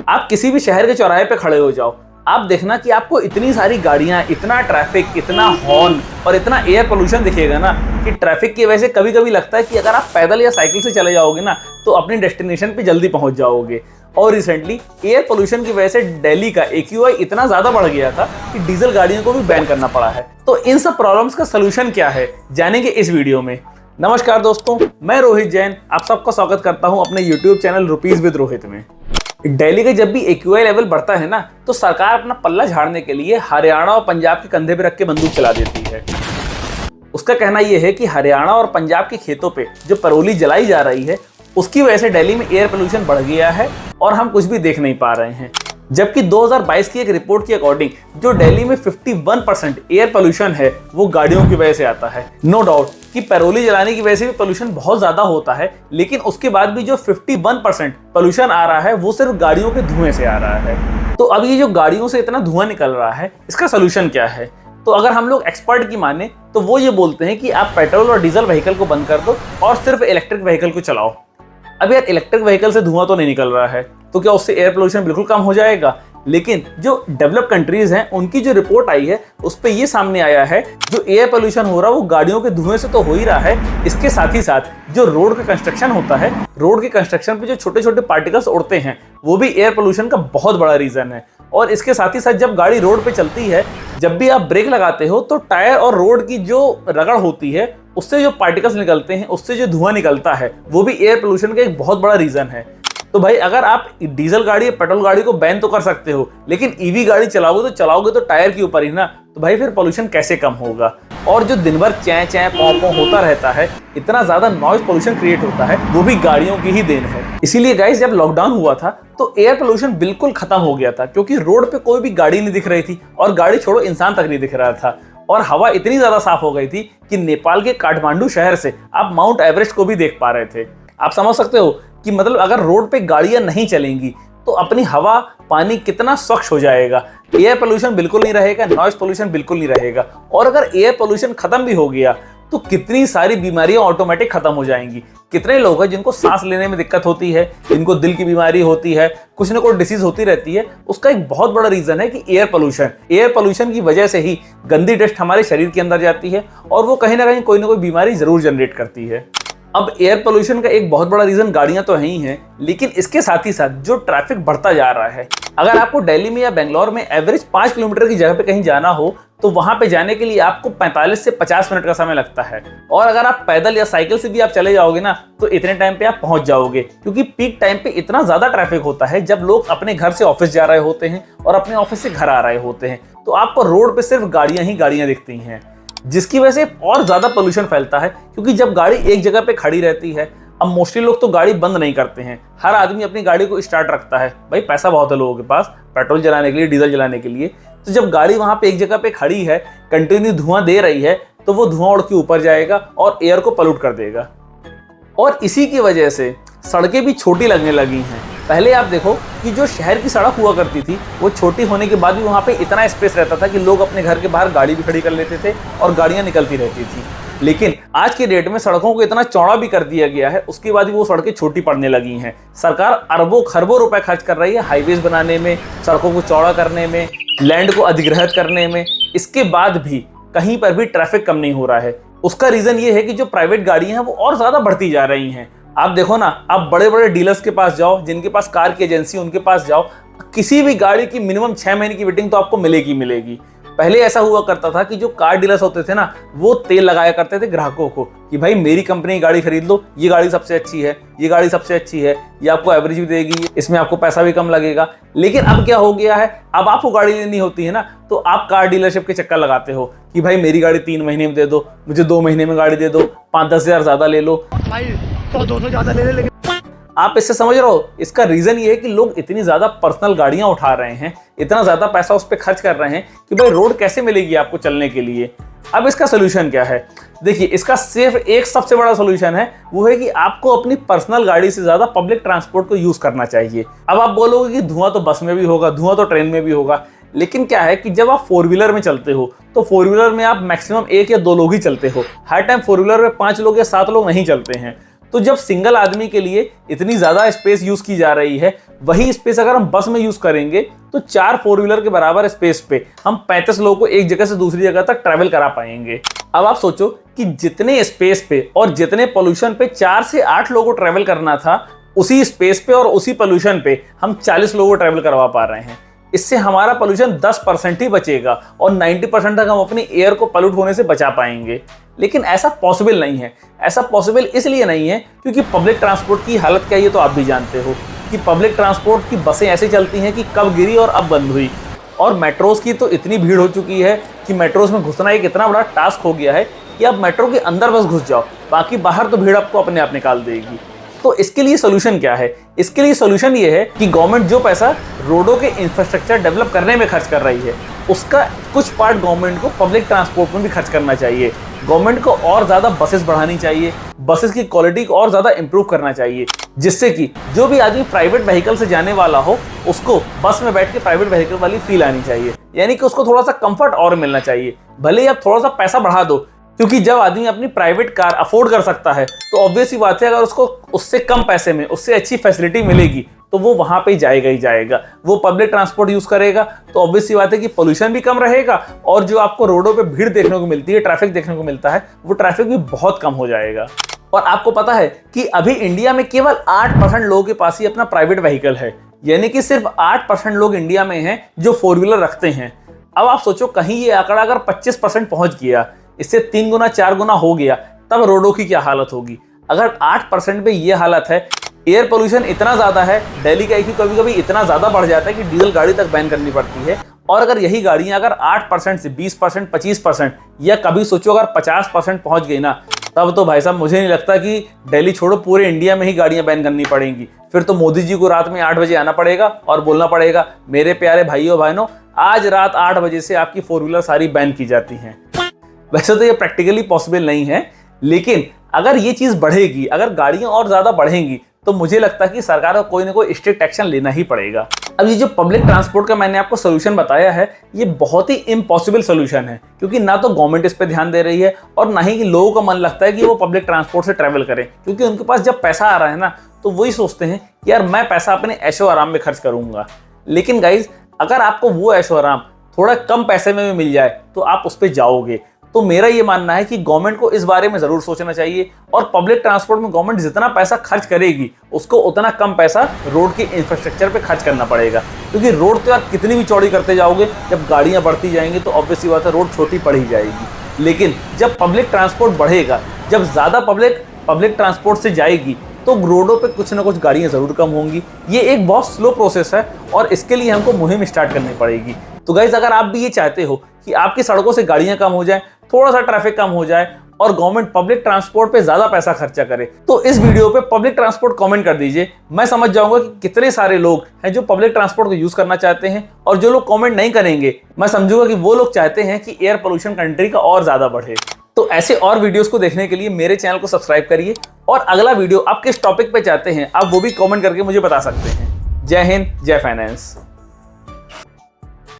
आप किसी भी शहर के चौराहे पे खड़े हो जाओ, आप देखना कि आपको इतनी सारी गाड़ियां, इतना ट्रैफिक, इतना हॉर्न और इतना एयर पोल्यूशन दिखेगा ना कि ट्रैफिक की वजह से कभी कभी लगता है कि अगर आप पैदल या साइकिल से चले जाओगे ना तो अपनी डेस्टिनेशन पे जल्दी पहुंच जाओगे। और रिसेंटली एयर पोल्यूशन की वजह से दिल्ली का AQI इतना ज्यादा बढ़ गया था कि डीजल गाड़ियों को भी बैन करना पड़ा है। तो इन सब प्रॉब्लम्स का सोल्यूशन क्या है, जानेंगे इस वीडियो में। नमस्कार दोस्तों, मैं रोहित जैन आप सबका स्वागत करता हूं अपने YouTube channel rupees with Rohit में। दिल्ली का जब भी AQI लेवल बढ़ता है ना तो सरकार अपना पल्ला झाड़ने के लिए हरियाणा और पंजाब के कंधे पे रख के बंदूक चला देती है। उसका कहना यह है कि हरियाणा और पंजाब के खेतों पे जो परोली जलाई जा रही है उसकी वजह से दिल्ली में एयर पोल्यूशन बढ़ गया है और हम कुछ भी देख नहीं पा रहे हैं। जबकि 2022 की एक रिपोर्ट के अकॉर्डिंग जो दिल्ली में 51% एयर पोल्यूशन है वो गाड़ियों की वजह से आता है। नो डाउट कि पेट्रोल जलाने की वजह से भी पोल्यूशन बहुत ज्यादा होता है, लेकिन उसके बाद भी जो 51% पोल्यूशन आ रहा है वो सिर्फ गाड़ियों के धुएं से आ रहा है। तो अब ये जो गाड़ियों से इतना धुआं निकल रहा है, इसका सोल्यूशन क्या है? तो अगर हम लोग एक्सपर्ट की माने तो वो ये बोलते हैं कि आप पेट्रोल और डीजल व्हीकल को बंद कर दो और सिर्फ इलेक्ट्रिक व्हीकल को चलाओ। अब यार इलेक्ट्रिक व्हीकल से धुआं तो नहीं निकल रहा है, तो क्या उससे एयर पोल्यूशन बिल्कुल कम हो जाएगा? लेकिन जो डेवलप कंट्रीज हैं उनकी जो रिपोर्ट आई है उस पे ये सामने आया है जो एयर पोल्यूशन हो रहा है वो गाड़ियों के धुएं से तो हो ही रहा है, इसके साथ ही साथ जो रोड का कंस्ट्रक्शन होता है, रोड के कंस्ट्रक्शन पे जो छोटे छोटे पार्टिकल्स उड़ते हैं वो भी एयर पोल्यूशन का बहुत बड़ा रीजन है। और इसके साथ ही साथ जब गाड़ी रोड पे चलती है, जब भी आप ब्रेक लगाते हो तो टायर और रोड की जो रगड़ होती है उससे जो पार्टिकल्स निकलते हैं, उससे जो धुआं निकलता है वो भी एयर पोल्यूशन का एक बहुत बड़ा रीजन है। तो भाई अगर आप डीजल गाड़ी या पेट्रोल गाड़ी को बैन तो कर सकते हो, लेकिन ईवी गाड़ी चलाओगे तो टायर के ऊपर ही ना, तो भाई फिर पोल्यूशन कैसे कम होगा? और जो दिन भर चैं चैं पौ पौ होता रहता है, इतना ज्यादा नॉइज पोल्यूशन क्रिएट होता है, वो भी गाड़ियों की ही देन है। इसीलिए गाइस जब लॉकडाउन हुआ था तो एयर पोल्यूशन बिल्कुल खत्म हो गया था, क्योंकि रोड पे कोई भी गाड़ी नहीं दिख रही थी और गाड़ी छोड़ो इंसान तक नहीं दिख रहा था। और हवा इतनी ज्यादा साफ हो गई थी कि नेपाल के काठमांडू शहर से आप माउंट एवरेस्ट को भी देख पा रहे थे। आप समझ सकते हो कि मतलब अगर रोड पे गाड़ियां नहीं चलेंगी तो अपनी हवा पानी कितना स्वच्छ हो जाएगा। एयर पोल्यूशन बिल्कुल नहीं रहेगा, नॉइज पोल्यूशन बिल्कुल नहीं रहेगा। और अगर एयर पोल्यूशन खत्म भी हो गया तो कितनी सारी बीमारियां ऑटोमेटिक खत्म हो जाएंगी। कितने लोग हैं जिनको सांस लेने में दिक्कत होती है, जिनको दिल की बीमारी होती है, कुछ ना कुछ डिसीज होती रहती है। उसका एक बहुत बड़ा रीजन है कि एयर पोल्यूशन की वजह से ही गंदी डस्ट हमारे शरीर के अंदर जाती है और वो कहीं ना कहीं कोई ना कोई बीमारी जरूर जनरेट करती है। अब एयर पोल्यूशन का एक बहुत बड़ा रीजन गाड़ियां तो है ही हैं, लेकिन इसके साथ ही साथ जो ट्रैफिक बढ़ता जा रहा है। अगर आपको दिल्ली में या बेंगलोर में एवरेज 5 किलोमीटर की जगह पे कहीं जाना हो तो वहां पे जाने के लिए आपको 45 से 50 मिनट का समय लगता है। और अगर आप पैदल या साइकिल से भी आप चले जाओगे ना तो इतने टाइम पे आप पहुंच जाओगे, क्योंकि पीक टाइम पे इतना ज्यादा ट्रैफिक होता है जब लोग अपने घर से ऑफिस जा रहे होते हैं और अपने ऑफिस से घर आ रहे होते हैं, तो आपको रोड पे सिर्फ गाड़ियां ही गाड़ियां दिखती हैं, जिसकी वजह से और ज्यादा पोल्यूशन फैलता है। क्योंकि जब गाड़ी एक जगह पे खड़ी रहती है, अब मोस्टली लोग तो गाड़ी बंद नहीं करते हैं, हर आदमी अपनी गाड़ी को स्टार्ट रखता है। भाई पैसा बहुत है लोगों के पास पेट्रोल जलाने के लिए, डीजल जलाने के लिए। तो जब गाड़ी वहां पे एक जगह पे खड़ी है, कंटिन्यू धुआं दे रही है, तो वो धुआं उड़ के ऊपर जाएगा और एयर को पॉल्यूट कर देगा। और इसी की वजह से सड़कें भी छोटी लगने लगी हैं। पहले आप देखो कि जो शहर की सड़क हुआ करती थी वो छोटी होने के बाद भी वहाँ पे इतना स्पेस रहता था कि लोग अपने घर के बाहर गाड़ी भी खड़ी कर लेते थे और गाड़ियाँ निकलती रहती थी। लेकिन आज के डेट में सड़कों को इतना चौड़ा भी कर दिया गया है, उसके बाद भी वो सड़कें छोटी पड़ने लगी हैं। सरकार अरबों खरबों रुपए खर्च कर रही है हाईवेज बनाने में, सड़कों को चौड़ा करने में, लैंड को अधिग्रहित करने में। इसके बाद भी कहीं पर भी ट्रैफिक कम नहीं हो रहा है। उसका रीजन ये है कि जो प्राइवेट गाड़ियां हैं वो और ज्यादा बढ़ती जा रही हैं। आप देखो ना, आप बड़े बड़े डीलर्स के पास जाओ, जिनके पास कार की एजेंसी, उनके पास जाओ, किसी भी गाड़ी की मिनिमम 6 महीने की वेटिंग तो आपको मिलेगी। पहले ऐसा हुआ करता था कि जो कार डीलर्स होते थे ना वो तेल लगाया करते थे ग्राहकों को कि भाई मेरी कंपनी की गाड़ी खरीद लो, ये गाड़ी सबसे अच्छी है, ये गाड़ी सबसे अच्छी है, ये आपको एवरेज भी देगी, इसमें आपको पैसा भी कम लगेगा। लेकिन अब क्या हो गया है, अब आपको गाड़ी लेनी होती है ना तो आप कार डीलरशिप के चक्कर लगाते हो कि भाई मेरी गाड़ी 3 महीने में दे दो, मुझे 2 महीने में गाड़ी दे दो, 5-10 हजार ज्यादा ले लो भाई, तो 200 ज्यादा ले ले। आप इससे समझ रहे हो, इसका रीजन ये है कि लोग इतनी ज्यादा पर्सनल गाड़ियां उठा रहे हैं, इतना ज्यादा पैसा उस पर खर्च कर रहे हैं कि भाई रोड कैसे मिलेगी आपको चलने के लिए। अब इसका सोल्यूशन क्या है? देखिए, इसका सिर्फ एक सबसे बड़ा सोल्यूशन है, वो है कि आपको अपनी पर्सनल गाड़ी से ज्यादा पब्लिक ट्रांसपोर्ट को यूज करना चाहिए। अब आप बोलोगे कि धुआं तो बस में भी होगा, धुआं तो ट्रेन में भी होगा, लेकिन क्या है कि जब आप 4 व्हीलर में चलते हो तो 4 व्हीलर में आप मैक्सिमम 1 या 2 लोग ही चलते हो। हर टाइम 4 व्हीलर में 5 लोग या 7 लोग नहीं चलते हैं। तो जब सिंगल आदमी के लिए इतनी ज्यादा स्पेस यूज की जा रही है, वही स्पेस अगर हम बस में यूज करेंगे तो 4 4 व्हीलर के बराबर स्पेस पे हम 35 लोगों को एक जगह से दूसरी जगह तक ट्रैवल करा पाएंगे। अब आप सोचो कि जितने स्पेस पे और जितने पोल्यूशन पे 4 से 8 लोगों को ट्रैवल करना था, उसी स्पेस पे और उसी पोल्यूशन पे हम 40 लोगों को ट्रैवल करवा पा रहे हैं। इससे हमारा पोल्यूशन 10% ही बचेगा और 90% तक हम अपनी एयर को पॉल्यूट होने से बचा पाएंगे। लेकिन ऐसा पॉसिबल नहीं है। ऐसा पॉसिबल इसलिए नहीं है क्योंकि पब्लिक ट्रांसपोर्ट की हालत क्या है ये तो आप भी जानते हो कि पब्लिक ट्रांसपोर्ट की बसें ऐसे चलती हैं कि कब गिरी और अब बंद हुई। और मेट्रोज की तो इतनी भीड़ हो चुकी है कि मेट्रोज में घुसना एक इतना बड़ा टास्क हो गया है कि आप मेट्रो के अंदर बस घुस जाओ, बाकी बाहर तो भीड़ आपको अपने आप निकाल देगी। तो इसके लिए सोल्यूशन क्या है? इसके लिए सोल्यूशन ये है कि गवर्नमेंट जो पैसा रोडों के इंफ्रास्ट्रक्चर डेवलप करने में खर्च कर रही है, उसका कुछ पार्ट गवर्नमेंट को पब्लिक ट्रांसपोर्ट में भी खर्च करना चाहिए। गवर्नमेंट को और ज़्यादा बसेस बढ़ानी चाहिए, बसेस की क्वालिटी को और ज़्यादा इंप्रूव करना चाहिए, जिससे कि जो भी आदमी प्राइवेट व्हीकल से जाने वाला हो उसको बस में बैठ के प्राइवेट व्हीकल वाली फील आनी चाहिए। यानी कि उसको थोड़ा सा कंफर्ट और मिलना चाहिए। भले ही आप थोड़ा सा पैसा बढ़ा दो, क्योंकि जब आदमी अपनी प्राइवेट कार अफोर्ड कर सकता है तो ऑब्वियस सी बात है अगर उसको उससे कम पैसे में उससे अच्छी फैसिलिटी मिलेगी तो वो वहां पे जाएगा ही जाएगा। वो पब्लिक ट्रांसपोर्ट यूज करेगा तो ऑब्वियस सी बात है कि पोल्यूशन भी कम रहेगा और जो आपको रोडों पे भीड़ देखने को मिलती है, ट्रैफिक देखने को मिलता है, वो ट्रैफिक भी बहुत कम हो जाएगा। और आपको पता है कि अभी इंडिया में केवल 8% लोगों के पास ही अपना प्राइवेट व्हीकल है। यानी कि सिर्फ 8% लोग इंडिया में हैं जो 4 व्हीलर रखते हैं। अब आप सोचो कहीं ये आंकड़ा अगर 25% पहुंच गया, इससे 3 गुना 4 गुना हो गया, तब रोडों की क्या हालत होगी। अगर 8% पे ये हालत है, एयर पोल्यूशन इतना ज्यादा है, दिल्ली का IQ कभी कभी इतना ज्यादा बढ़ जाता है कि डीजल गाड़ी तक बैन करनी पड़ती है। और अगर यही गाड़ियां अगर 8% से 20%, 25% या कभी सोचो अगर 50% पहुंच गई ना, तब तो भाई साहब मुझे नहीं लगता कि दिल्ली छोड़ो पूरे इंडिया में ही गाड़ियां बैन करनी पड़ेंगी। फिर तो मोदी जी को रात में 8 बजे आना पड़ेगा और बोलना पड़ेगा, मेरे प्यारे भाइयों बहनों, आज रात 8 बजे से आपकी 4 व्हीलर सारी बैन की जाती हैं। वैसे तो ये प्रैक्टिकली पॉसिबल नहीं है, लेकिन अगर ये चीज बढ़ेगी, अगर गाड़ियां और ज्यादा बढ़ेंगी, तो मुझे लगता है कि सरकार को कोई ना कोई स्ट्रिक्ट एक्शन लेना ही पड़ेगा। अब ये जो पब्लिक ट्रांसपोर्ट का मैंने आपको सोल्यूशन बताया है, ये बहुत ही इम्पॉसिबल सोल्यूशन है, क्योंकि ना तो गवर्नमेंट इस पे ध्यान दे रही है और ना ही लोगों का मन लगता है कि वो पब्लिक ट्रांसपोर्ट से ट्रैवल करें। क्योंकि उनके पास जब पैसा आ रहा है ना, तो वही सोचते हैं कि यार मैं पैसा अपने ऐशो आराम में खर्च करूंगा। लेकिन गाइज, अगर आपको वो ऐशो आराम थोड़ा कम पैसे में भी मिल जाए तो आप उस पर जाओगे। तो मेरा ये मानना है कि गवर्नमेंट को इस बारे में जरूर सोचना चाहिए और पब्लिक ट्रांसपोर्ट में गवर्नमेंट जितना पैसा खर्च करेगी उसको उतना कम पैसा रोड के इंफ्रास्ट्रक्चर पे खर्च करना पड़ेगा। क्योंकि रोड तो यार कितनी भी चौड़ी करते जाओगे, जब गाड़ियां बढ़ती जाएंगी तो ऑब्वियस सी बात है रोड छोटी पड़ ही जाएगी। लेकिन जब पब्लिक ट्रांसपोर्ट बढ़ेगा, जब ज्यादा पब्लिक ट्रांसपोर्ट से जाएगी, तो रोडों पे कुछ ना कुछ गाड़ियां जरूर कम होंगी। ये एक बहुत स्लो प्रोसेस है और इसके लिए हमको मुहिम स्टार्ट करनी पड़ेगी। तो गाइज, अगर आप भी ये चाहते हो कि आपकी सड़कों से गाड़ियां कम हो जाए, थोड़ा सा ट्रैफिक कम हो जाए और गवर्नमेंट पब्लिक ट्रांसपोर्ट पे ज्यादा पैसा खर्चा करे, तो इस वीडियो पे पब्लिक ट्रांसपोर्ट कमेंट कर दीजिए। मैं समझ जाऊंगा कि कितने सारे लोग हैं जो पब्लिक ट्रांसपोर्ट को यूज करना चाहते हैं, और जो लोग कमेंट नहीं करेंगे मैं समझूंगा कि वो लोग चाहते हैं कि एयर पोल्यूशन कंट्री का और ज्यादा बढ़े। तो ऐसे और वीडियोस को देखने के लिए मेरे चैनल को सब्सक्राइब करिए और अगला वीडियो आप किस टॉपिक पे चाहते हैं आप वो भी कमेंट करके मुझे बता सकते हैं। जय हिंद, जय फाइनेंस।